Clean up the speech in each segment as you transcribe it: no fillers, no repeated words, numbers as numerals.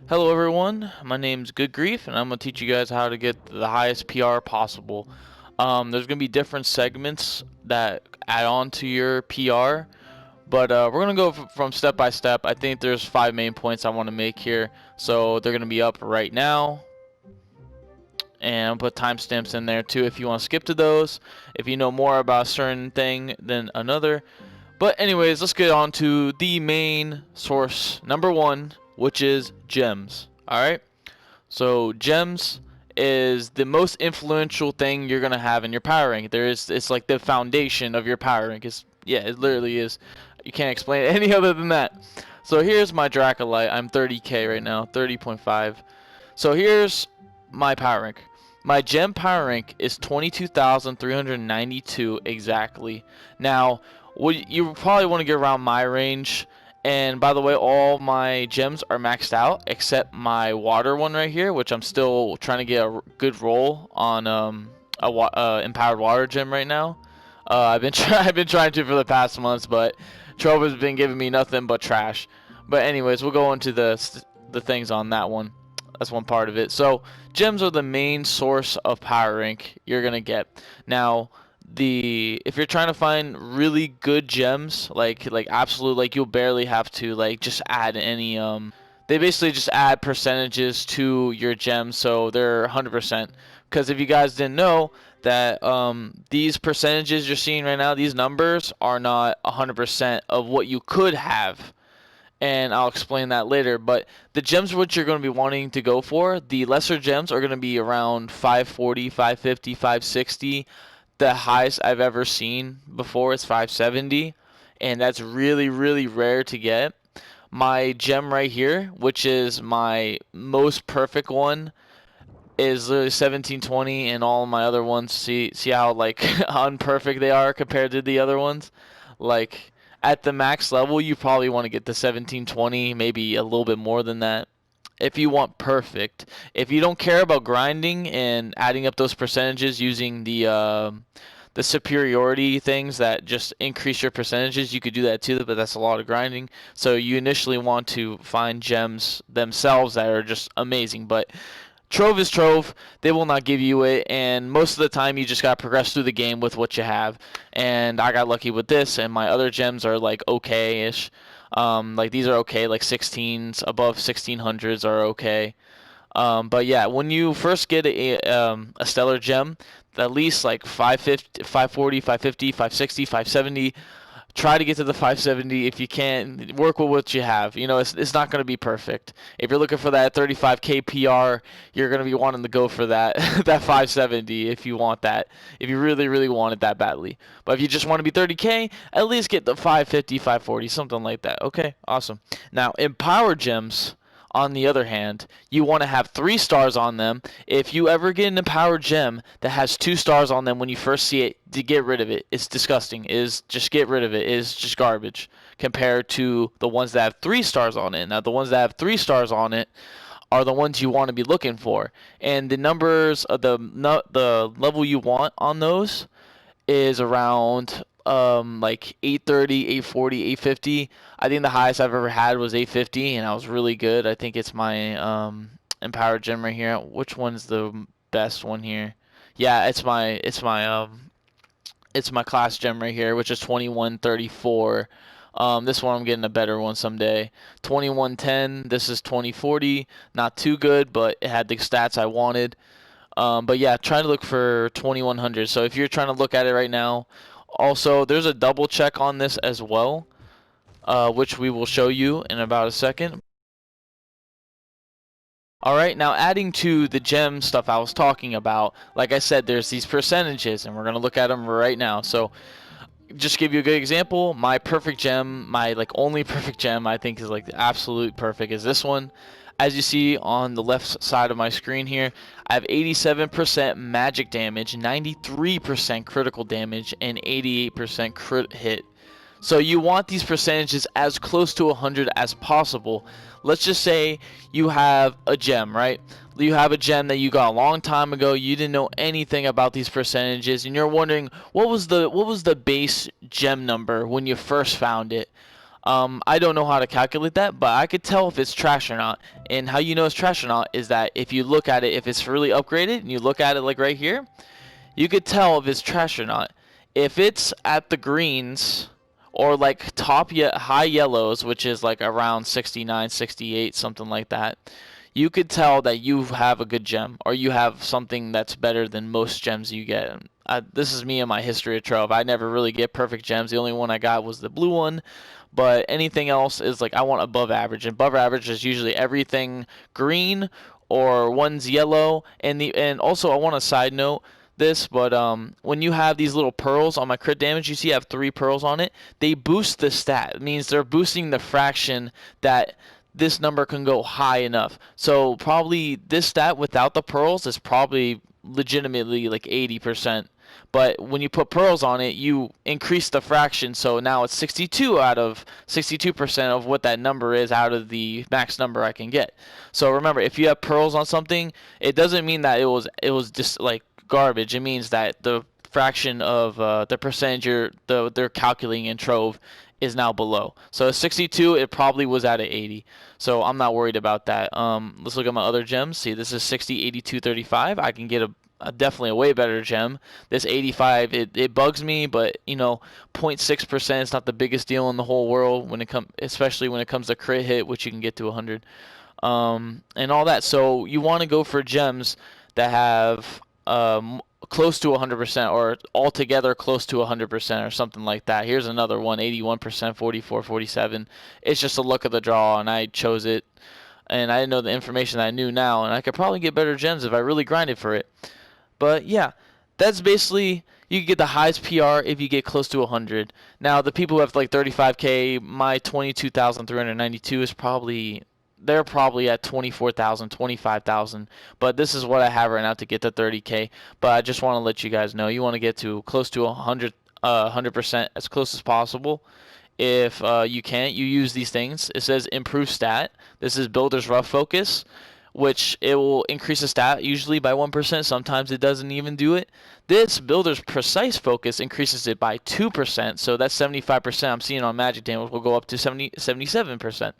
Hello everyone, my name's Good Grief and I'm going to teach you guys how to get the highest PR possible. There's going to be different segments that add on to your PR, but we're going to go from step by step. I think there's 5 main points I want to make here, so they're going to be up right now. And I'll put timestamps in there too if you want to skip to those, if you know more about a certain thing than another. But anyways, let's get on to the main source, number 1, which is gems. Alright? So gems is the most influential thing you're gonna have in your power rank. It's like the foundation of your power rank. It literally is. You can't explain it any other than that. So here's my Draconite. I'm 30k right now, 30.5. So here's my power rank. My gem power rank is 22,392 exactly. Now, you probably want to get around my range. And by the way, all my gems are maxed out except my water one right here, which I'm still trying to get a good roll on empowered water gem right now. I've been trying to for the past months, but Trove has been giving me nothing but trash. But anyways, we'll go into the things on that one. That's one part of it. So gems are the main source of power rank you're gonna get. Now, if you're trying to find really good gems, like absolute, like you'll barely have to like just add any they basically just add percentages to your gems, so they're 100%. Because if you guys didn't know that these percentages you're seeing right now, these numbers are not 100% of what you could have, and I'll explain that later. But the gems which you're going to be wanting to go for, the lesser gems are going to be around 540, 550, 560. The highest I've ever seen before is 570, and that's really, really rare to get. My gem right here, which is my most perfect one, is literally 1720, and all my other ones, see how like unperfect they are compared to the other ones. Like at the max level, you probably want to get the 1720, maybe a little bit more than that, if you want perfect. If you don't care about grinding and adding up those percentages using the superiority things that just increase your percentages, you could do that too, but that's a lot of grinding. So you initially want to find gems themselves that are just amazing. But Trove is Trove. They will not give you it, and most of the time you just gotta progress through the game with what you have. And I got lucky with this, and my other gems are like okay-ish. Like these are okay, like 16s, above 1600s are okay. But yeah, when you first get a stellar gem, at least like 550, 540, 550, 560, 570. Try to get to the 570 if you can. Work with what you have. You know, it's not going to be perfect. If you're looking for that 35k PR, you're going to be wanting to go for that that 570 if you want that. If you really, really want it that badly. But if you just want to be 30k, at least get the 550, 540, something like that. Okay, awesome. Now, in power gems, on the other hand, you want to have 3 stars on them. If you ever get an empowered gem that has 2 stars on them when you first see it, to get rid of it. It's disgusting. Just get rid of it. It's just garbage compared to the ones that have 3 stars on it. Now, the ones that have 3 stars on it are the ones you want to be looking for. And the numbers of the level you want on those is around like 830, 840, 850. I think the highest I've ever had was 850, and I was really good. I think it's my empowered gem right here. Which one's the best one here? Yeah, it's my class gem right here, which is 2134. This one I'm getting a better one someday. 2110. This is 2040. Not too good, but it had the stats I wanted. But yeah, try to look for 2100. So if you're trying to look at it right now, also there's a double check on this as well, which we will show you in about a second. Alright, now adding to the gem stuff I was talking about, like I said, there's these percentages, and we're going to look at them right now. So just give you a good example, my perfect gem, my like only perfect gem I think is like the absolute perfect is this one. As you see on the left side of my screen here, I have 87% magic damage, 93% critical damage, and 88% crit hit. So you want these percentages as close to 100 as possible. Let's just say you have a gem, right? You have a gem that you got a long time ago. You didn't know anything about these percentages, and you're wondering what was the base gem number when you first found it. I don't know how to calculate that, but I could tell if it's trash or not. And how you know it's trash or not is that if you look at it, if it's really upgraded, and you look at it like right here, you could tell if it's trash or not. If it's at the greens or like top yet high yellows, which is like around 69, 68, something like that, you could tell that you have a good gem or you have something that's better than most gems you get. This is me and my history of Trove. I never really get perfect gems. The only one I got was the blue one, but anything else is like I want above average. And above average is usually everything green or one's yellow. And also I want a side note this, but when you have these little pearls on my crit damage, you see I have 3 pearls on it. They boost the stat. It means they're boosting the fraction that this number can go high enough. So probably this stat without the pearls is probably legitimately like 80%. But when you put pearls on it, you increase the fraction, so now it's 62 out of 62% of what that number is out of the max number I can get. So remember, if you have pearls on something, it doesn't mean that it was just like garbage. It means that the fraction of the percentage they're calculating in Trove is now below. So 62, it probably was at an 80. So I'm not worried about that. Let's look at my other gems. See, this is 60, 82, 35. I can get definitely a way better gem. This 85, it bugs me, but you know, 0.6% is not the biggest deal in the whole world especially when it comes to crit hit, which you can get to 100, and all that. So you want to go for gems that have close to 100% or altogether close to 100% or something like that. Here's another one, 81%, 44, 47. It's just a look of the draw, and I chose it, and I didn't know the information that I knew now, and I could probably get better gems if I really grinded for it. But yeah, that's basically, you can get the highest PR if you get close to 100. Now the people who have like 35k, my 22,392 is probably, they're probably at 24,000, 25,000. But this is what I have right now to get to 30k. But I just want to let you guys know, you want to get to close to 100% as close as possible. If you can't, you use these things. It says improve stat. This is Builder's Rough Focus, which it will increase the stat usually by 1%. Sometimes it doesn't even do it. This Builder's Precise Focus increases it by 2%. So that's 75%. I'm seeing on Magic Damage will go up to 77%.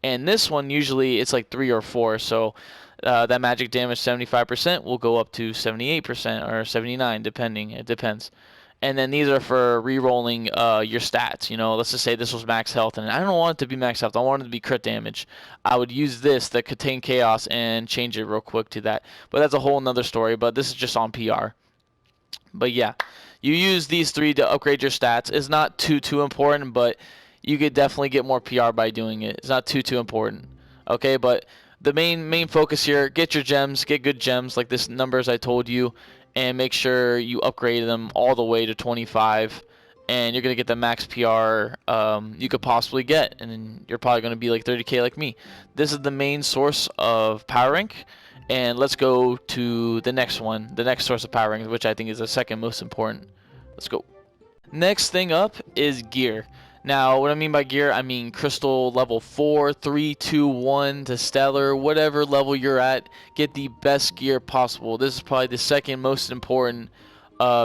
And this one usually it's like 3 or 4. So that Magic Damage 75% will go up to 78% or 79, depending. It depends. And then these are for re-rolling your stats. You know, let's just say this was max health, and I don't want it to be max health. I want it to be crit damage. I would use this, the Contain Chaos, and change it real quick to that. But that's a whole nother story, but this is just on PR. But yeah, you use these 3 to upgrade your stats. It's not too important, but you could definitely get more PR by doing it. It's not too important. Okay, but the main focus here, get your gems, get good gems like this numbers I told you, and make sure you upgrade them all the way to 25, and you're going to get the max PR you could possibly get, and then you're probably going to be like 30k like me. This is the main source of power rank, and let's go to the next one, the next source of power rank, which I think is the second most important. Let's go. Next thing up is gear. Now, what I mean by gear, I mean crystal level 4, 3, 2, 1 to stellar, whatever level you're at, get the best gear possible. This is probably the second most important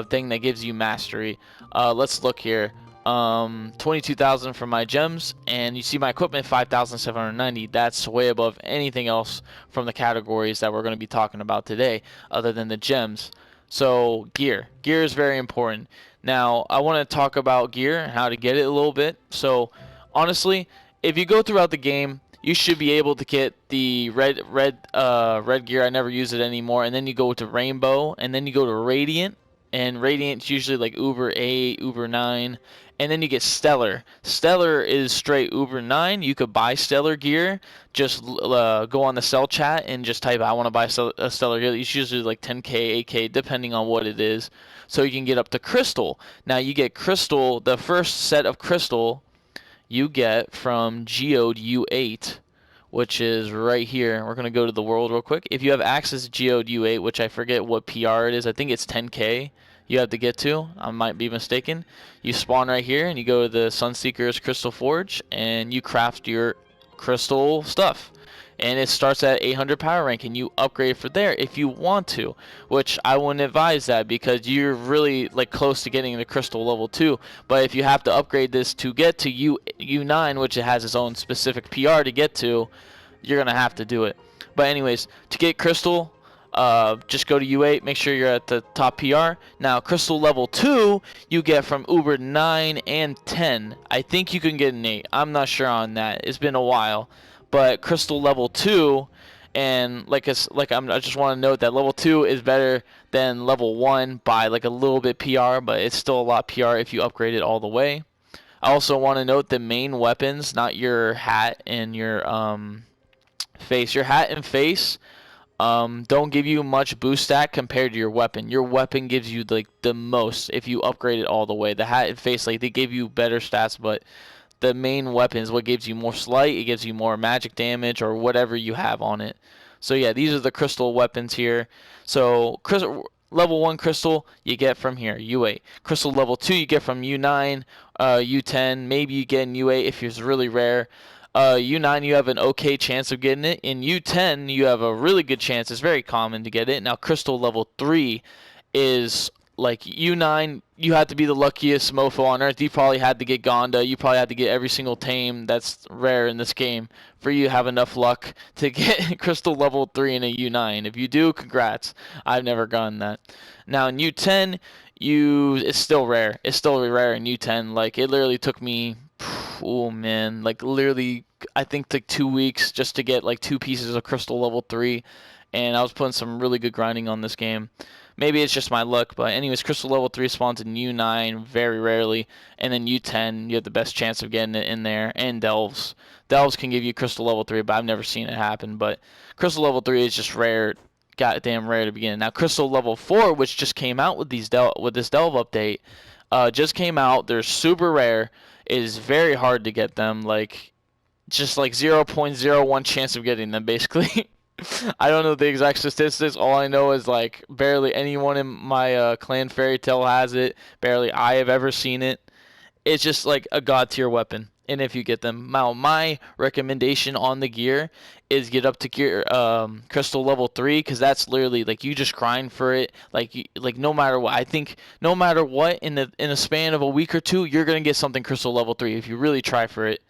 thing that gives you mastery. Let's look here. 22,000 for my gems, and you see my equipment 5,790. That's way above anything else from the categories that we're going to be talking about today, other than the gems. So gear is very important. Now I want to talk about gear and how to get it a little bit. So honestly, if you go throughout the game, you should be able to get the red gear. I never use it anymore. And then you go to rainbow, and then you go to radiant, and radiant's usually like Uber 8, Uber 9, and then you get stellar. Stellar is straight Uber 9. You could buy stellar gear. Just go on the sell chat and just type I want to buy a stellar gear. It's usually like 10k, 8k, depending on what it is. So you can get up to crystal. Now you get crystal. The first set of crystal you get from Geode U8, which is right here. We're going to go to the world real quick. If you have access to Geode U8, which I forget what PR it is, I think it's 10k you have to get to. I might be mistaken. You spawn right here, and you go to the Sunseeker's Crystal Forge, and you craft your crystal stuff. and it starts at 800 power rank, and you upgrade for there if you want to, which I wouldn't advise that because you're really like close to getting the crystal level 2. But if you have to upgrade this to get to U9, which it has its own specific PR to get to, you're gonna have to do it. But anyways, to get crystal, just go to U8, make sure you're at the top PR. Now crystal level 2 you get from Uber 9 and 10. I think you can get an 8. I'm not sure on that, it's been a while. But crystal level 2, and I just want to note that level 2 is better than level 1 by like a little bit PR, but it's still a lot PR if you upgrade it all the way. I also want to note the main weapons, not your hat and your face. Your hat and face don't give you much boost stat compared to your weapon. Your weapon gives you like the most if you upgrade it all the way. The hat and face, like, they give you better stats, but the main weapon is what gives you more slight. It gives you more magic damage or whatever you have on it. So yeah, these are the crystal weapons here. So level 1 crystal you get from here, U8. Crystal level 2 you get from U9, U10, maybe you get in U8 if it's really rare. U9 you have an okay chance of getting it. In U10 you have a really good chance. It's very common to get it. Now crystal level 3 is like U9, you have to be the luckiest mofo on earth. You probably had to get Gonda. You probably had to get every single tame that's rare in this game for you to have enough luck to get crystal level 3 in a U9. If you do, congrats. I've never gotten that. Now in U10, it's still rare. It's still rare in U10. Like, it literally took me, oh man, like literally I think like 2 weeks just to get like 2 pieces of crystal level 3, and I was putting some really good grinding on this game. Maybe it's just my luck, but anyways, crystal level 3 spawns in U9 very rarely, and then U10 you have the best chance of getting it in there, and delves. Delves can give you crystal level 3, but I've never seen it happen. But crystal level 3 is just rare, goddamn rare to begin. Now crystal level 4, which just came out with this delve update, just came out. They're super rare. It is very hard to get them, like just like 0.01 chance of getting them basically. I don't know the exact statistics. All I know is like barely anyone in my clan fairy tale has it. Barely I have ever seen it. It's just like a god tier weapon. And if you get them, now my recommendation on the gear is get up to gear crystal level 3, because that's literally like you just grind for it. Like no matter what, I think no matter what, in a span of a week or 2, you're gonna get something crystal level 3 if you really try for it.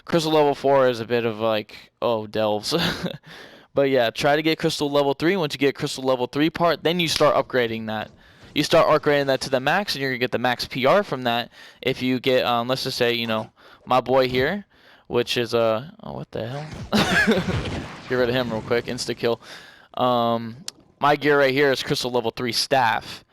Crystal level 4 is a bit of like, oh, delves. But yeah, try to get crystal level 3. Once you get crystal level 3 part, then you start upgrading that. You start upgrading that to the max, and you're going to get the max PR from that. If you get, let's just say, my boy here, which is, oh, what the hell? Get rid of him real quick, insta-kill. My gear right here is crystal level 3 staff.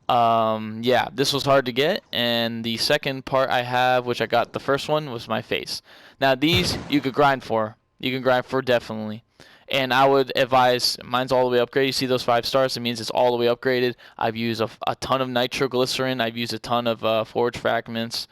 Yeah, this was hard to get, and the second part I have, which I got the first one, was my face. Now these, you could grind for. You can grind for, definitely. And I would advise, mine's all the way upgraded. You see those 5 stars? It means it's all the way upgraded. I've used a ton of nitroglycerin. I've used a ton of forge fragments.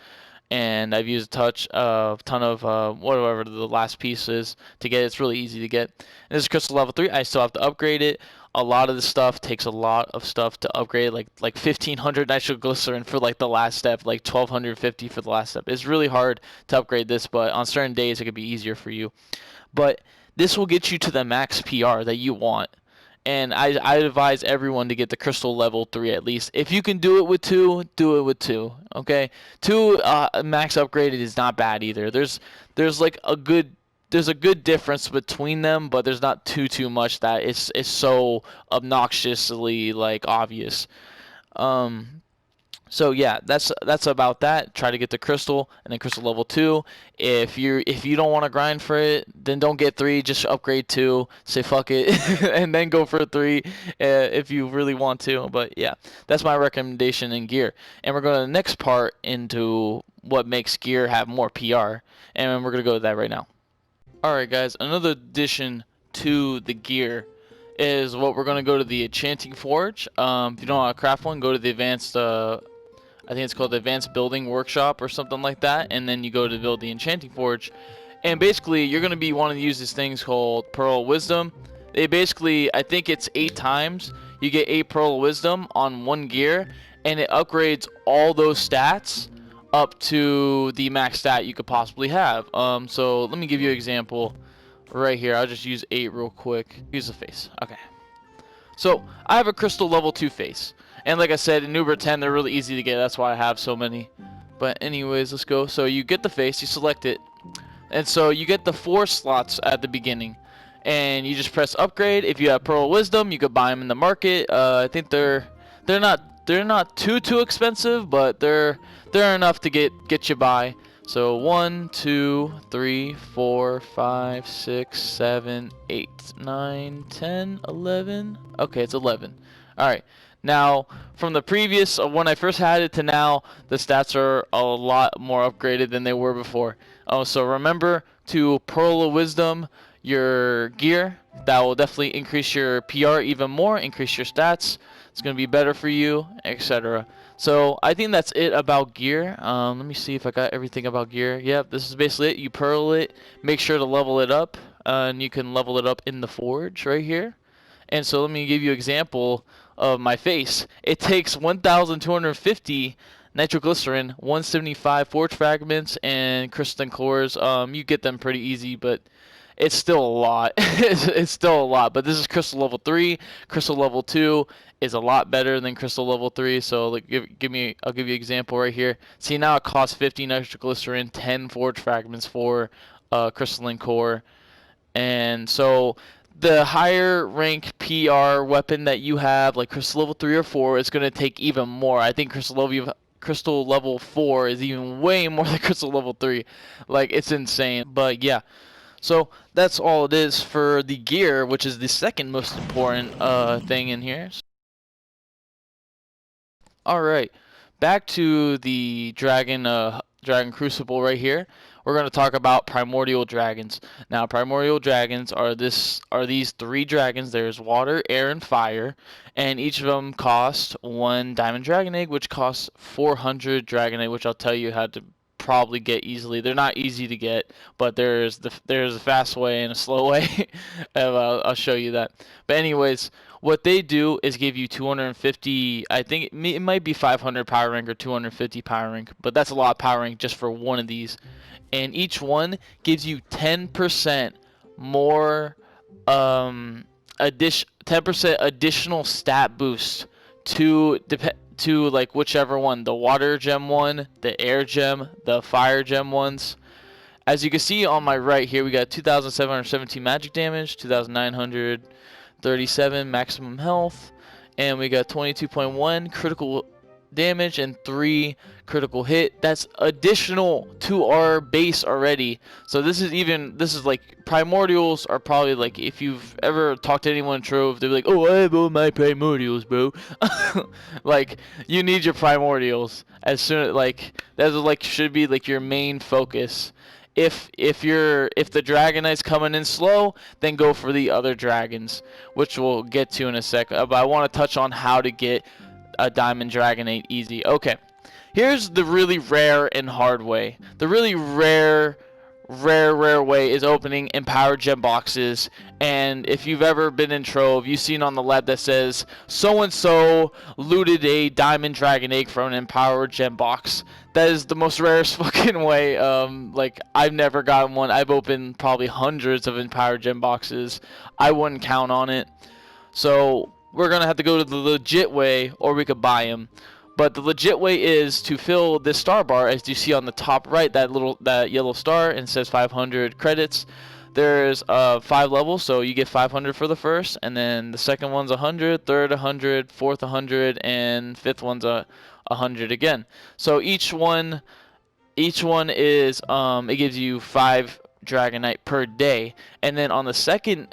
And I've used a ton of whatever the last piece is to get it. It's really easy to get. And this is crystal level 3. I still have to upgrade it. A lot of the stuff takes a lot of stuff to upgrade, like 1,500 nitroglycerin for like the last step, like 1,250 for the last step. It's really hard to upgrade this, but on certain days it could be easier for you. But this will get you to the max PR that you want. And I advise everyone to get the crystal level 3 at least. If you can do it with 2, do it with 2. Okay, 2 max upgraded is not bad either. There's a good difference between them, but there's not too much that it's so obnoxiously like obvious. So yeah, that's about that. Try to get the crystal, and then crystal level 2. If you don't want to grind for it, then don't get 3. Just upgrade 2. Say fuck it, and then go for 3 if you really want to. But yeah, that's my recommendation in gear. And we're going to the next part into what makes gear have more PR, and we're going to go to that right now. All right, guys. Another addition to the gear is what we're going to go to the Enchanting Forge. If you don't want to craft one, go to the advanced. I think it's called the Advanced Building Workshop or something like that, and then you go to build the Enchanting Forge. And basically, you're going to be wanting to use these things called Pearl of Wisdom. They basically, I think it's 8 times. You get 8 Pearl of Wisdom on one gear, and it upgrades all those stats up to the max stat you could possibly have. So let me give you an example. right here. I'll just use 8 real quick. Use the face. Okay. So I have a crystal level 2 face. And like I said, in Uber 10, they're really easy to get. That's why I have so many. But anyways, let's go. So you get the face, you select it. And so you get the 4 slots at the beginning. And you just press upgrade. If you have Pearl of Wisdom, you could buy them in the market. I think they're not too expensive, but they're enough to get you by. So 1, 2, 3, 4, 5, 6, 7, 8, 9, 10, 11. Okay, it's 11. Alright. Now, from the previous, when I first had it to now, the stats are a lot more upgraded than they were before. Oh, so remember to Pearl of Wisdom your gear. That will definitely increase your PR even more, increase your stats. It's going to be better for you, etc. So I think that's it about gear. Let me see if I got everything about gear. Yep, this is basically it. You pearl it, make sure to level it up, and you can level it up in the forge right here. And so let me give you an example of my face. It takes 1,250 nitroglycerin, 175 forge fragments, and crystalline cores. You get them pretty easy, but it's still a lot. It's still a lot. But this is crystal level 3. Crystal level 2 is a lot better than crystal level 3. So like, I'll give you an example right here. See, now it costs 50 nitroglycerin, 10 forge fragments for crystalline core. And so the higher rank PR weapon that you have, like crystal level 3 or 4, is going to take even more. I think crystal level 4 is even way more than crystal level 3. Like, it's insane. But yeah. So that's all it is for the gear, which is the second most important thing in here. Alright, back to the Dragon Crucible right here. We're going to talk about Primordial Dragons. Now, Primordial Dragons are these 3 dragons. There's water, air, and fire, and each of them cost 1 diamond dragon egg, which costs 400 dragon egg, which I'll tell you how to probably get easily. They're not easy to get, but there's a fast way and a slow way. I'll show you that. But anyways, what they do is give you 250, I think it might be 500 power rank or 250 power rank, but that's a lot of power rank just for one of these. And each one gives you 10% more 10% additional stat boost to like whichever one, the water gem one, the air gem, the fire gem ones. As you can see on my right here, we got 2,717 magic damage, 2,937 maximum health, and we got 22.1 critical damage and 3 critical hit. That's additional to our base already. So this is like, primordials are probably like, if you've ever talked to anyone in Trove, they're like, oh, I have all my primordials, bro. Like, you need your primordials as soon, like, that's like should be like your main focus. If the Dragonite's coming in slow, then go for the other dragons, which we'll get to in a sec. But I want to touch on how to get a diamond dragonite easy. Okay, here's the really rare and hard way. The really rare way is opening empowered gem boxes. And if you've ever been in Trove, you've seen on the left that says so and so looted a diamond dragon egg from an empowered gem box. That is the most rarest fucking way. Like, I've never gotten one. I've opened probably hundreds of empowered gem boxes. I wouldn't count on it. So we're gonna have to go to the legit way, or we could buy them. But the legit way is to fill this star bar, as you see on the top right, that yellow star, and it says 500 credits. There's 5 levels, so you get 500 for the first, and then the second one's 100, third 100, fourth 100, and fifth one's 100 again. So each one is it gives you 5 Dragonite per day, and then on the second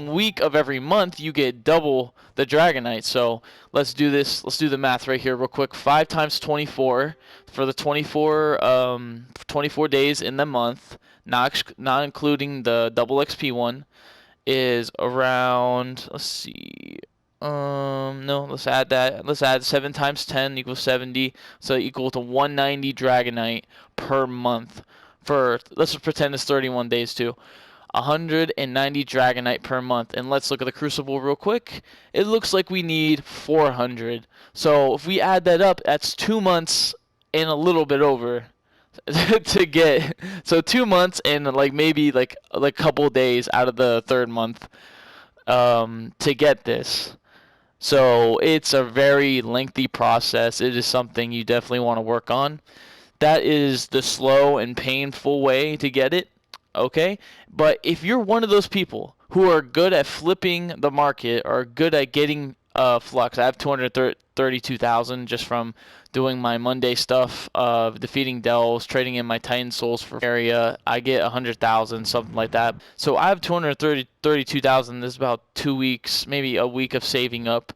week of every month you get double the Dragonite. So let's do this. Let's do the math right here real quick. 5 times 24 for the 24 days in the month, not including the double XP one, is around, let's see, no, let's add that. Let's add 7 times 10 equals 70, so equal to 190 Dragonite per month. For, let's just pretend it's 31 days too. 190 Dragonite per month. And let's look at the Crucible real quick. It looks like we need 400. So if we add that up, that's 2 months and a little bit over. to get, so 2 months and like maybe like a couple days out of the third month to get this. So it's a very lengthy process. It is something you definitely want to work on. That is the slow and painful way to get it. Okay? But if you're one of those people who are good at flipping the market or good at getting flux, I have 232,000 just from doing my Monday stuff of defeating Dells, trading in my Titan Souls for area. I get 100,000, something like that. So I have 232,000. This is about 2 weeks, maybe a week of saving up.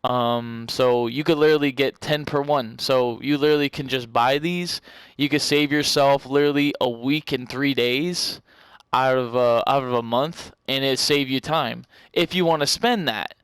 So you could literally get 10 per one. So you literally can just buy these. You could save yourself literally a week and 3 days out of a month, and it save you time if you want to spend that.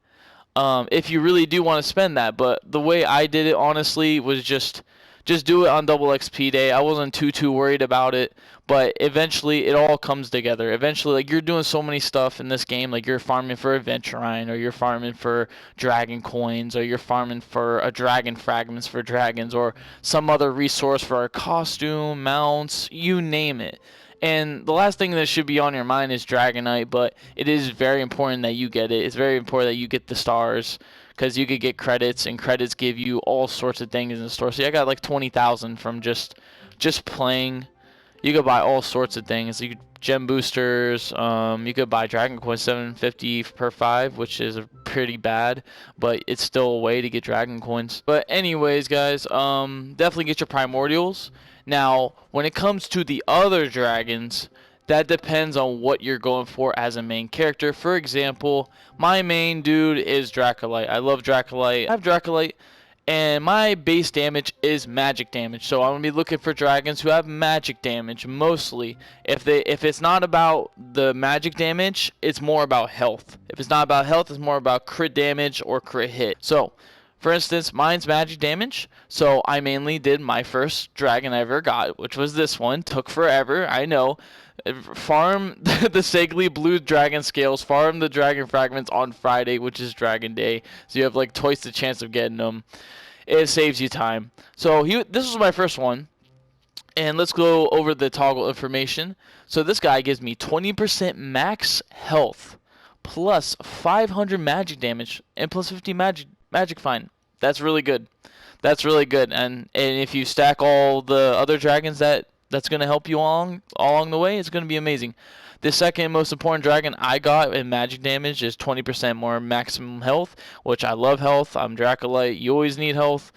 If you really do want to spend that. But the way I did it, honestly, was just do it on double XP day. I wasn't too worried about it, but eventually it all comes together. Eventually, like, you're doing so many stuff in this game, like you're farming for Adventurine, or you're farming for dragon coins, or you're farming for a dragon fragments for dragons, or some other resource for a costume, mounts, you name it. And the last thing that should be on your mind is Dragonite, but it is very important that you get it. It's very important that you get the stars, because you could get credits, and credits give you all sorts of things in the store. See, I got like 20,000 from just playing. You could buy all sorts of things. You could gem boosters. You could buy Dragon Coin 750 per 5, which is pretty bad, but it's still a way to get Dragon Coins. But anyways, guys, definitely get your Primordials. Now, when it comes to the other dragons, that depends on what you're going for as a main character. For example, my main dude is Dracolite. I love Dracolite. I have Dracolite, and my base damage is magic damage. So I'm going to be looking for dragons who have magic damage mostly. If it's not about the magic damage, it's more about health. If it's not about health, it's more about crit damage or crit hit. So, for instance, mine's magic damage, so I mainly did my first dragon I ever got, which was this one. Took forever, I know. Farm the Segly Blue Dragon Scales, farm the Dragon Fragments on Friday, which is Dragon Day, so you have like twice the chance of getting them. It saves you time. So this was my first one, and let's go over the toggle information. So this guy gives me 20% max health, plus 500 magic damage, and plus 50 magic fine. That's really good. That's really good. And if you stack all the other dragons that's going to help you along the way, it's going to be amazing. The second most important dragon I got in magic damage is 20% more maximum health, which I love health. I'm Dracolite. You always need health.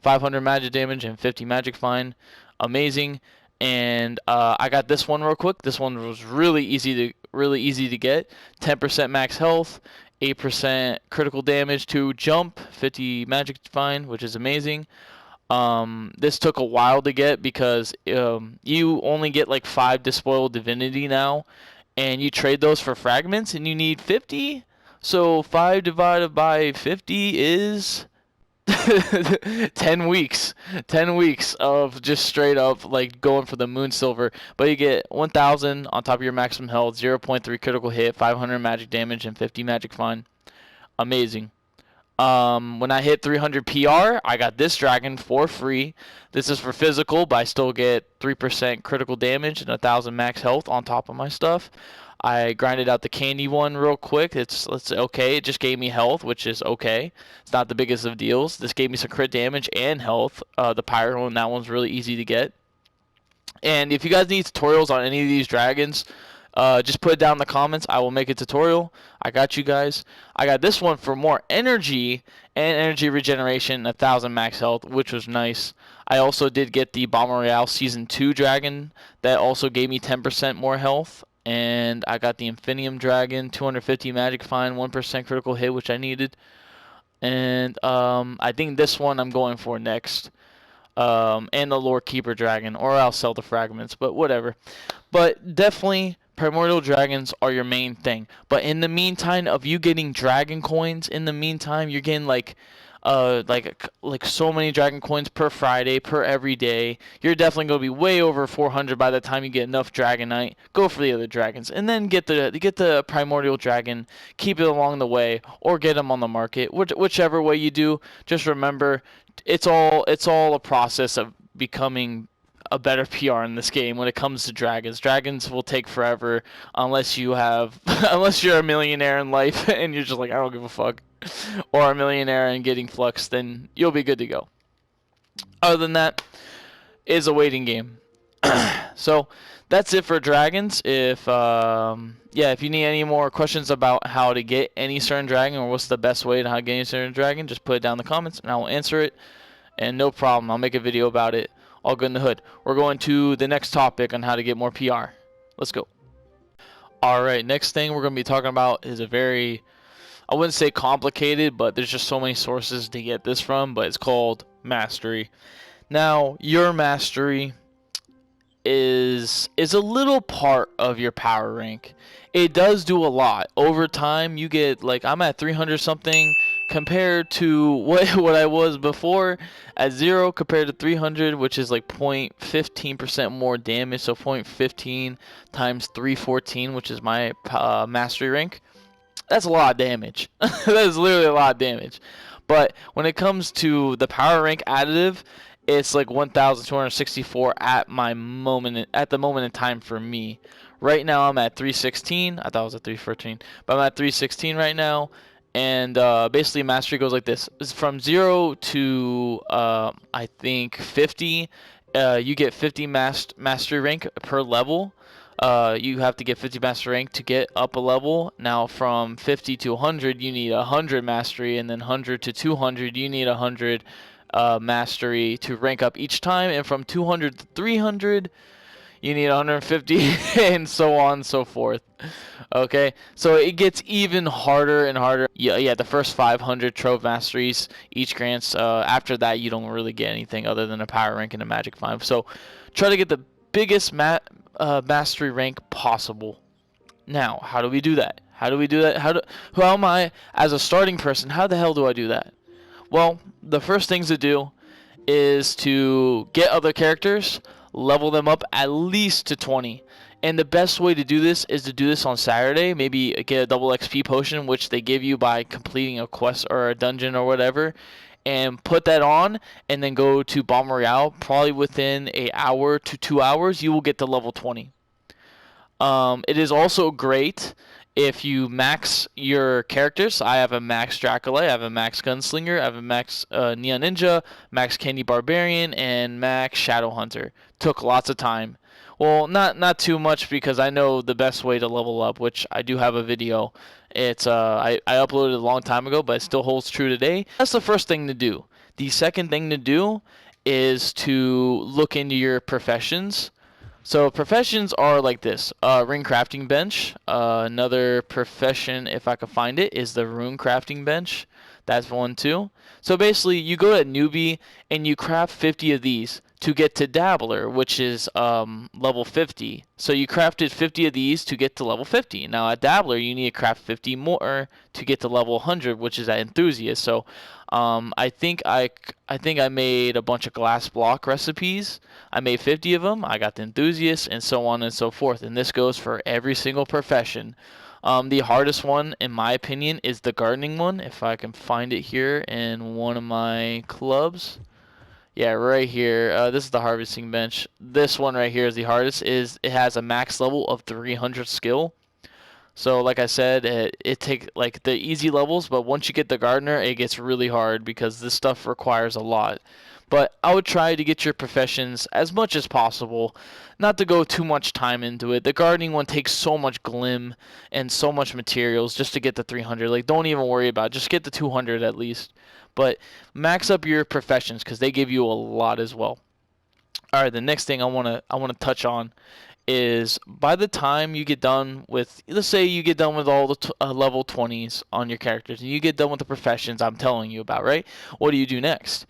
500 magic damage and 50 magic fine. Amazing. And I got this one real quick. This one was really easy to get. 10% max health, 8% critical damage to jump, 50 magic fine, which is amazing. This took a while to get because you only get like 5 Despoiled Divinity now, and you trade those for fragments, and you need 50. So 5 divided by 50 is 10 weeks. 10 weeks of just straight up like going for the moon silver. But you get 1,000 on top of your maximum health, 0.3 critical hit, 500 magic damage, and 50 magic fine. Amazing. When I hit 300 PR, I got this dragon for free. This is for physical, but I still get 3% critical damage and 1,000 max health on top of my stuff. I grinded out the candy one real quick. It's okay. It just gave me health, which is okay. It's not the biggest of deals. This gave me some crit damage and health. The pyro one, that one's really easy to get. And if you guys need tutorials on any of these dragons, just put it down in the comments. I will make a tutorial. I got you guys. I got this one for more energy and energy regeneration, 1,000 max health, which was nice. I also did get the Bomber Royale Season 2 dragon that also gave me 10% more health. And I got the Infinium Dragon, 250 magic fine, 1% critical hit, which I needed. And I think this one I'm going for next. And the Lore Keeper Dragon, or I'll sell the fragments, but whatever. But definitely, Primordial Dragons are your main thing. But in the meantime of you getting dragon coins, in the meantime, you're getting like so many dragon coins per Friday, per every day. You're definitely going to be way over 400 by the time you get enough Dragonite. Go for the other dragons, and then get the Primordial Dragon. Keep it along the way, or get them on the market. Whichever way you do, just remember, it's all a process of becoming a better PR in this game when it comes to dragons. Dragons will take forever unless you have, unless you're a millionaire in life and you're just like, I don't give a fuck, or a millionaire and getting flux, then you'll be good to go. Other than that, it's a waiting game. So that's it for dragons. If if you need any more questions about how to get any certain dragon or what's the best way to how to get any certain dragon, just put it down in the comments and I will answer it. And no problem, I'll make a video about it. All good in the hood. We're going to the next topic on how to get more PR. Let's go. Alright, next thing we're going to be talking about is a very, I wouldn't say complicated, but there's just so many sources to get this from, but it's called mastery. Now, your mastery is a little part of your power rank. It does do a lot. Over time, you get, like, I'm at 300 something compared to what I was before at 0 compared to 300, which is like 0.15% more damage. So 0.15 times 314, which is my mastery rank. That's a lot of damage. That is literally a lot of damage. But when it comes to the power rank additive, it's like 1,264 at the moment in time for me. Right now I'm at 316. I thought it was at 314, but I'm at 316 right now. And basically mastery goes like this. It's from 0 to I think 50. You get 50 mastery rank per level. You have to get 50 mastery rank to get up a level. Now from 50 to 100 you need 100 mastery, and then 100 to 200 you need 100 mastery to rank up each time, and from 200 to 300 you need 150 and so on and so forth. Okay, so it gets even harder and harder. Yeah, the first 500 Trove Masteries each grants. After that, you don't really get anything other than a power rank and a magic 5. So try to get the biggest mastery rank possible. Now, how do we do that? How am I, as a starting person, how the hell do I do that? Well, the first things to do is to get other characters, level them up at least to 20. And the best way to do this is to do this on Saturday. Maybe get a double XP potion, which they give you by completing a quest or a dungeon or whatever, and put that on, and then go to Bomb Royale. Probably within an hour to 2 hours, you will get to level 20. It is also great if you max your characters. I have a max Draconite, I have a max Gunslinger, I have a max Neon Ninja, max Candy Barbarian, and max Shadow Hunter. Took lots of time. Well, not too much, because I know the best way to level up, which I do have a video. It's I uploaded a long time ago, but it still holds true today. That's the first thing to do. The second thing to do is to look into your professions. So professions are like this: ring crafting bench. Another profession, if I can find it, is the rune crafting bench. That's one too. So basically, you go to newbie and you craft 50 of these to get to dabbler, which is level 50. So you crafted 50 of these to get to level 50. Now at dabbler, you need to craft 50 more to get to level 100, which is at enthusiast. So I think I made a bunch of glass block recipes. I made 50 of them. I got the enthusiast, and so on and so forth. And this goes for every single profession. The hardest one, in my opinion, is the gardening one. If I can find it here in one of my clubs. Yeah, right here. This is the harvesting bench. This one right here is the hardest. It has a max level of 300 skill. So like I said, it takes like the easy levels, but once you get the gardener, it gets really hard because this stuff requires a lot. But I would try to get your professions as much as possible, not to go too much time into it. The gardening one takes so much glim and so much materials just to get the 300. Like, don't even worry about it. Just get the 200 at least. But max up your professions, because they give you a lot as well. All right, the next thing I want to touch on is, by the time you get done with, let's say you get done with all the level 20s on your characters, and you get done with the professions I'm telling you about, right? What do you do next?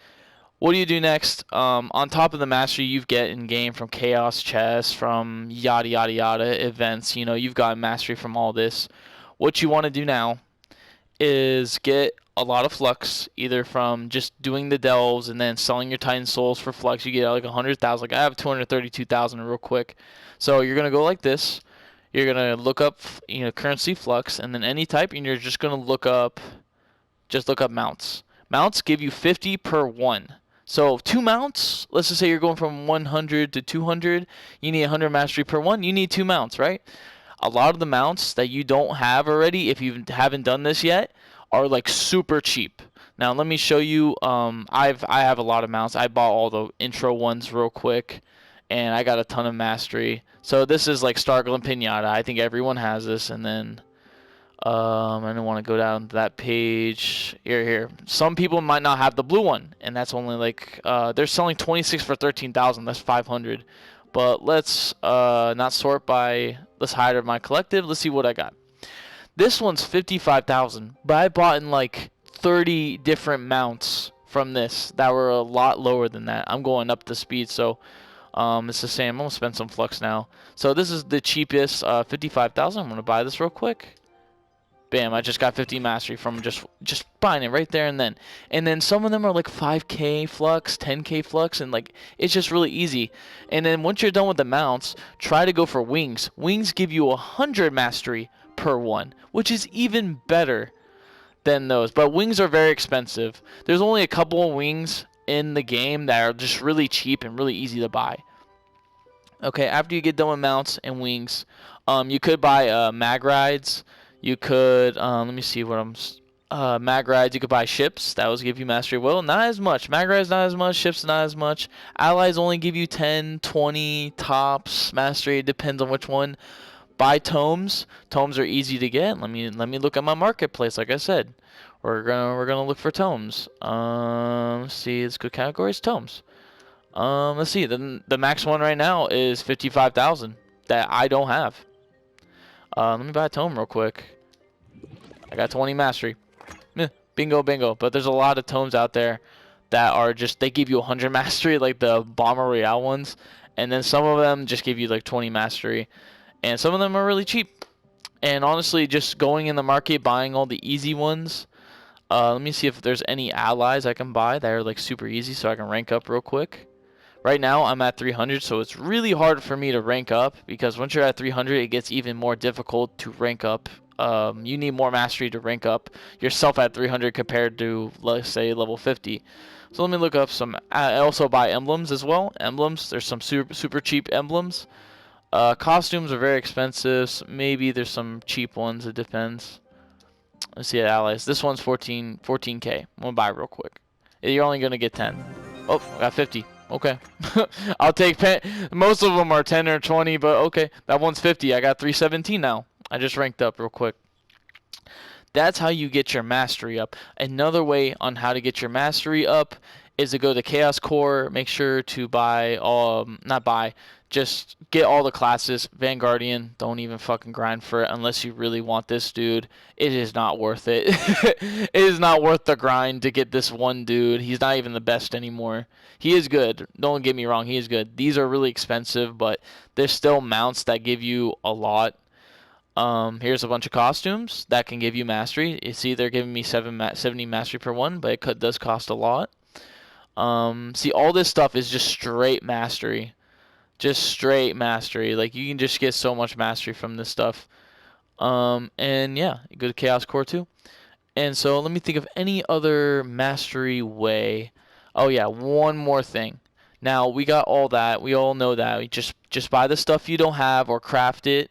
What do you do next? On top of the mastery you get in game from chaos chess, from yada yada yada events, you know, you've got mastery from all this. What you want to do now is get a lot of flux, either from just doing the delves and then selling your Titan Souls for flux. You get like 100,000. Like I have 232,000 real quick. So you're gonna go like this. You're gonna look up, you know, currency flux, and then any type, and you're just gonna look up mounts. Mounts give you 50 per one. So 2 mounts, let's just say you're going from 100 to 200, you need 100 mastery per one, you need 2 mounts, right? A lot of the mounts that you don't have already, if you haven't done this yet, are like super cheap. Now let me show you, I have a lot of mounts. I bought all the intro ones real quick, and I got a ton of mastery. So this is like Stargle and Pinata. I think everyone has this, and then I don't want to go down to that page. Here. Some people might not have the blue one, and that's only like they're selling 26 for 13,000. That's 500. But let's not sort by. Let's hide my collective. Let's see what I got. This one's 55,000, but I bought in like 30 different mounts from this that were a lot lower than that. I'm going up the speed, so it's the same. I'm gonna spend some flux now. So this is the cheapest, 55,000. I'm gonna buy this real quick. Bam, I just got 50 mastery from just buying it right there and then. And then some of them are like 5k flux, 10k flux, and like it's just really easy. And then once you're done with the mounts, try to go for wings. Wings give you 100 mastery per one, which is even better than those. But wings are very expensive. There's only a couple of wings in the game that are just really cheap and really easy to buy. Okay, after you get done with mounts and wings, you could buy mag rides. You could, let me see what mag rides, you could buy ships. That will give you mastery. Well, not as much. Mag rides not as much. Ships not as much. Allies only give you 10, 20 tops mastery. It depends on which one. Buy tomes. Tomes are easy to get. Let me look at my marketplace. Like I said, we're gonna look for tomes. Let's see. Let's go categories. Tomes. Let's see. The max one right now is 55,000 that I don't have. Let me buy a tome real quick. I got 20 mastery. Bingo, bingo. But there's a lot of tomes out there that are just, they give you 100 mastery, like the Bomber Royale ones. And then some of them just give you like 20 mastery. And some of them are really cheap. And honestly, just going in the market, buying all the easy ones. Let me see if there's any allies I can buy that are like super easy so I can rank up real quick. Right now, I'm at 300, so it's really hard for me to rank up, because once you're at 300, it gets even more difficult to rank up. You need more mastery to rank up yourself at 300 compared to, let's say, level 50. So let me look up some. I also buy emblems as well. Emblems, there's some super cheap emblems. Costumes are very expensive. So maybe there's some cheap ones. It depends. Let's see allies. This one's 14k. I'm gonna buy real quick. You're only gonna get 10. Oh, I got 50. Okay. I'll take most of them are 10 or 20, but okay. That one's 50. I got 317 now. I just ranked up real quick. That's how you get your mastery up. Another way on how to get your mastery up is to go to Chaos Core. Make sure to buy, just get all the classes. Vanguardian, don't even fucking grind for it unless you really want this dude. It is not worth it. It is not worth the grind to get this one dude. He's not even the best anymore. He is good. Don't get me wrong, he is good. These are really expensive, but there's still mounts that give you a lot. Here's a bunch of costumes that can give you mastery. You see, they're giving me 70 mastery per one, but it does cost a lot. See, all this stuff is just straight mastery. Just straight mastery. Like, you can just get so much mastery from this stuff. And yeah, you go to Chaos Core too. And so let me think of any other mastery way. Oh yeah, one more thing. Now, we got all that. We all know that. We just buy the stuff you don't have or craft it.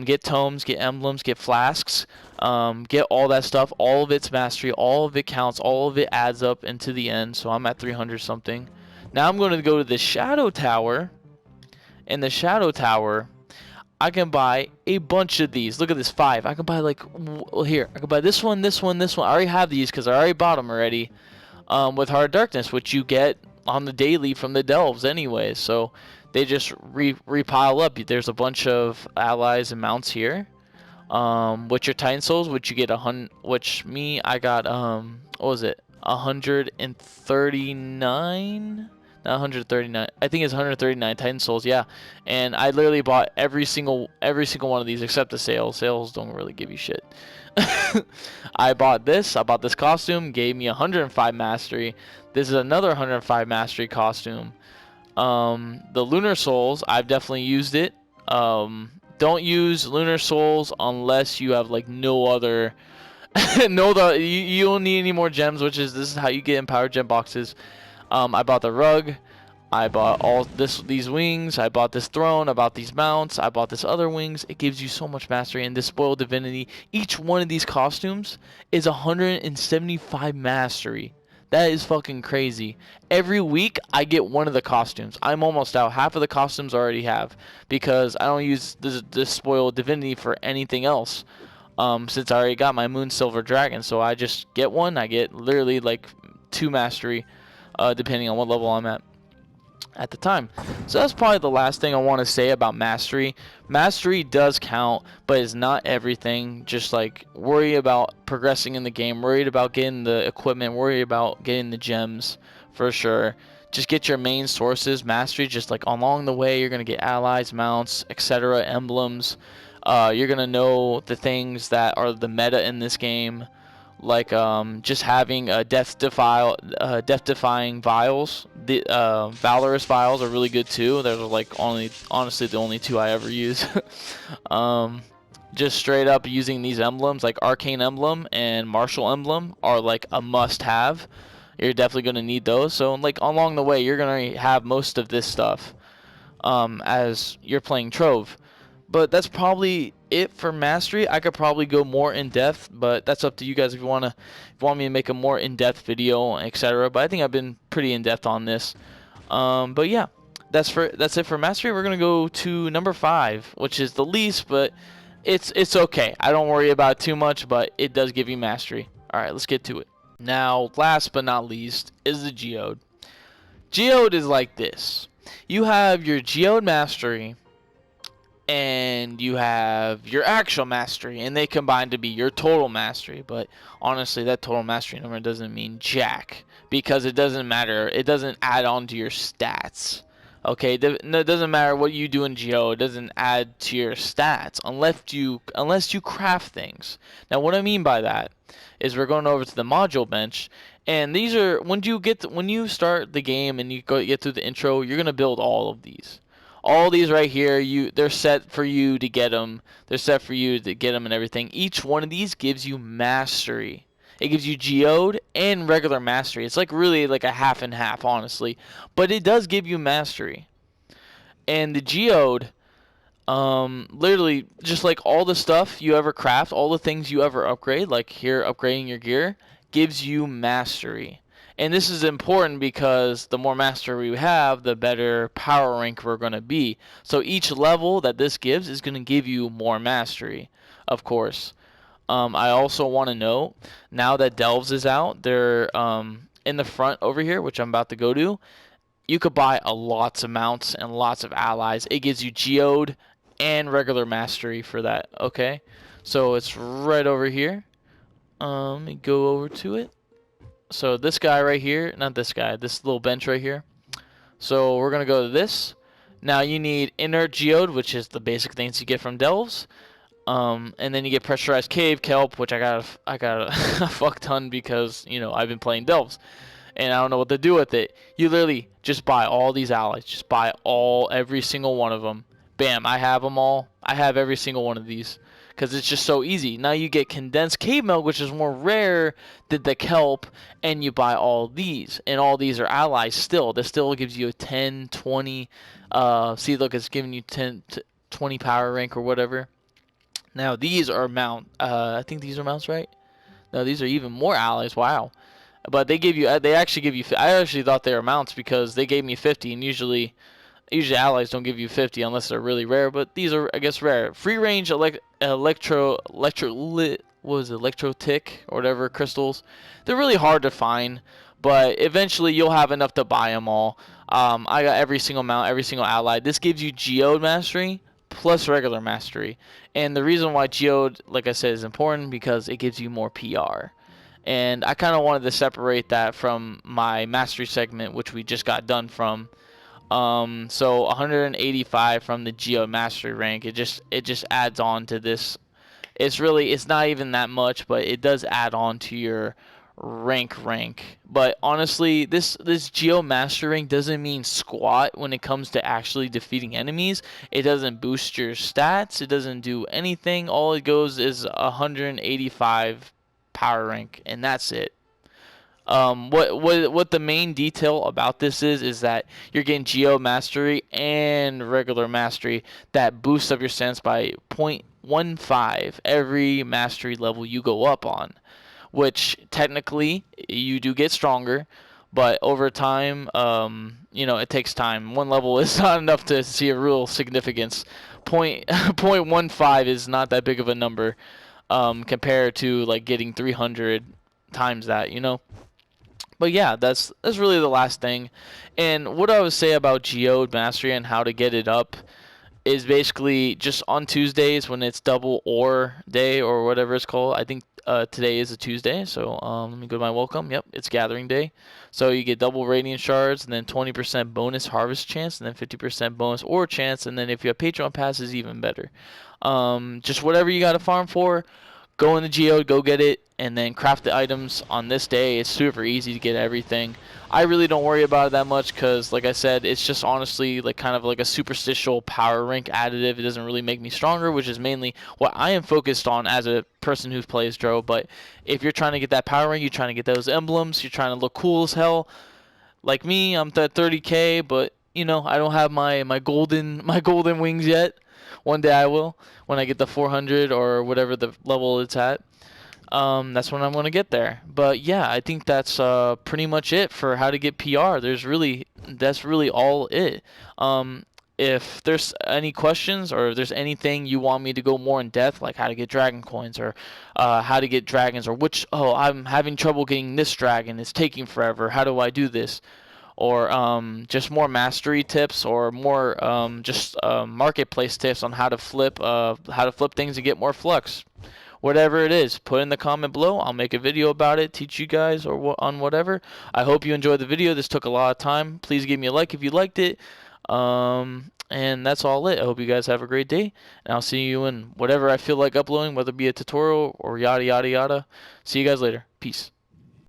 Get tomes, get emblems, get flasks. Get all that stuff. All of it's mastery. All of it counts. All of it adds up into the end. So I'm at 300 something. Now I'm going to go to the Shadow Tower. In the Shadow Tower, I can buy a bunch of these. Look at this, 5. I can buy like, well, here. I can buy this one, this one, this one. I already have these because I already bought them already. With Heart of Darkness, which you get on the daily from the Delves anyway. So they just repile up. There's a bunch of allies and mounts here. With your Titan Souls, which you get I got, what was it? 139? Not 139. I think it's 139 Titan Souls, yeah. And I literally bought every single one of these except the sales. Sales don't really give you shit. I bought this costume, gave me 105 mastery. This is another 105 mastery costume. The Lunar Souls, I've definitely used it. Don't use Lunar Souls unless you have like no other you don't need any more gems, this is how you get empowered gem boxes. I bought the rug. I bought these wings. I bought this throne. I bought these mounts. I bought this other wings. It gives you so much mastery. And this spoiled divinity. Each one of these costumes is 175 mastery. That is fucking crazy. Every week I get one of the costumes. I'm almost out. Half of the costumes I already have because I don't use this spoiled divinity for anything else. Since I already got my Moon Silver Dragon, so I just get one. I get literally like 2 mastery, depending on what level I'm at the time. So that's probably the last thing I want to say about mastery. Mastery does count, but it's not everything. Just like worry about progressing in the game, worried about getting the equipment, worry about getting the gems for sure. Just get your main sources. Mastery, just like along the way, you're gonna get allies, mounts, etc., emblems. You're gonna know the things that are the meta in this game, like just having death-defying vials. The valorous vials are really good too. They're like honestly the only 2 I ever use. Just straight up using these emblems, like arcane emblem and martial emblem, are like a must-have. You're definitely gonna need those. So like along the way, you're gonna have most of this stuff as you're playing Trove. But that's probably it for mastery. I could probably go more in depth, but that's up to you guys if you want me to make a more in-depth video, etc. But I think I've been pretty in-depth on this. But yeah, that's it for mastery. We're gonna go to number 5, which is the least, but it's okay. I don't worry about it too much, but it does give you mastery. All right, let's get to it. Now, last but not least is the Geode. Geode is like this. You have your Geode mastery, and you have your actual mastery, and they combine to be your total mastery. But honestly, that total mastery number doesn't mean jack, because it doesn't matter. It doesn't add on to your stats. Okay, it doesn't matter what you do in Geode. It doesn't add to your stats unless you craft things. Now, what I mean by that is we're going over to the module bench, and these are when you start the game and you get through the intro, you're gonna build all of these. All these right here, they're set for you to get them. They're set for you to get them and everything. Each one of these gives you mastery. It gives you Geode and regular mastery. It's like really like a half and half, honestly. But it does give you mastery. And the Geode, literally, just like all the stuff you ever craft, all the things you ever upgrade, like here upgrading your gear, gives you mastery. And this is important because the more mastery we have, the better power rank we're going to be. So each level that this gives is going to give you more mastery, of course. I also want to note, now that Delves is out, they're in the front over here, which I'm about to go to. You could buy lots of mounts and lots of allies. It gives you Geode and regular mastery for that, okay? So it's right over here. Let me go over to it. So this guy right here, not this guy, this little bench right here. So we're gonna go to this. Now you need inert Geode, which is the basic things you get from Delves. And then you get pressurized cave kelp, which I got a fuck ton because I've been playing Delves, and I don't know what to do with it. You literally just buy all these allies, just buy every single one of them. Bam, I have them all. I have every single one of these. Because it's just so easy. Now you get condensed cave milk, which is more rare than the kelp, and you buy all these. And all these are allies still. This still gives you a 10, 20. See, look, it's giving you 10 to 20 power rank or whatever. Now these are I think these are mounts, right? No, these are even more allies. Wow. But they actually give you. I actually thought they were mounts because they gave me 50, and usually allies don't give you 50 unless they're really rare, but these are, I guess, rare. Free range electro tick or whatever crystals. They're really hard to find, but eventually you'll have enough to buy them all. I got every single mount, every single ally. This gives you Geode mastery plus regular mastery, and the reason why Geode, like I said, is important because it gives you more PR. And I kind of wanted to separate that from my mastery segment, which we just got done from. So 185 from the Geode mastery rank. It just adds on to this. It's not even that much, but it does add on to your rank. But honestly, this Geode mastery rank doesn't mean squat when it comes to actually defeating enemies. It doesn't boost your stats. It doesn't do anything. All it goes is 185 power rank, and that's it. What the main detail about this is that you're getting Geode Mastery and regular Mastery that boosts up your sense by 0.15 every Mastery level you go up on, which technically you do get stronger, but over time, it takes time. One level is not enough to see a real significance. Point 0.15 is not that big of a number, compared to like getting 300 times that. But yeah, that's really the last thing. And what I would say about Geode Mastery and how to get it up is basically just on Tuesdays when it's double ore day or whatever it's called. I think today is a Tuesday, so let me go to my welcome. Yep, it's gathering day. So you get double radiant shards and then 20% bonus harvest chance and then 50% bonus ore chance, and then if you have Patreon passes, even better. Just whatever you got to farm for, go in the Geode, go get it, and then craft the items on this day. It's super easy to get everything. I really don't worry about it that much because, like I said, it's just honestly like kind of like a superstitial power rank additive. It doesn't really make me stronger, which is mainly what I am focused on as a person who plays Drove. But if you're trying to get that power rank, you're trying to get those emblems, you're trying to look cool as hell. Like me, I'm at 30K, but I don't have my golden wings yet. One day I will when I get the 400 or whatever the level it's at. That's when I'm gonna get there. But yeah, I think that's pretty much it for how to get PR. That's really all it. If there's any questions or if there's anything you want me to go more in depth, like how to get dragon coins or how to get dragons, or I'm having trouble getting this dragon, it's taking forever, how do I do this? Or just more mastery tips or more just marketplace tips on how to flip things and get more flux. Whatever it is, put in the comment below. I'll make a video about it, teach you guys on whatever. I hope you enjoyed the video. This took a lot of time. Please give me a like if you liked it. And that's all it. I hope you guys have a great day. And I'll see you in whatever I feel like uploading, whether it be a tutorial or yada yada yada. See you guys later. Peace.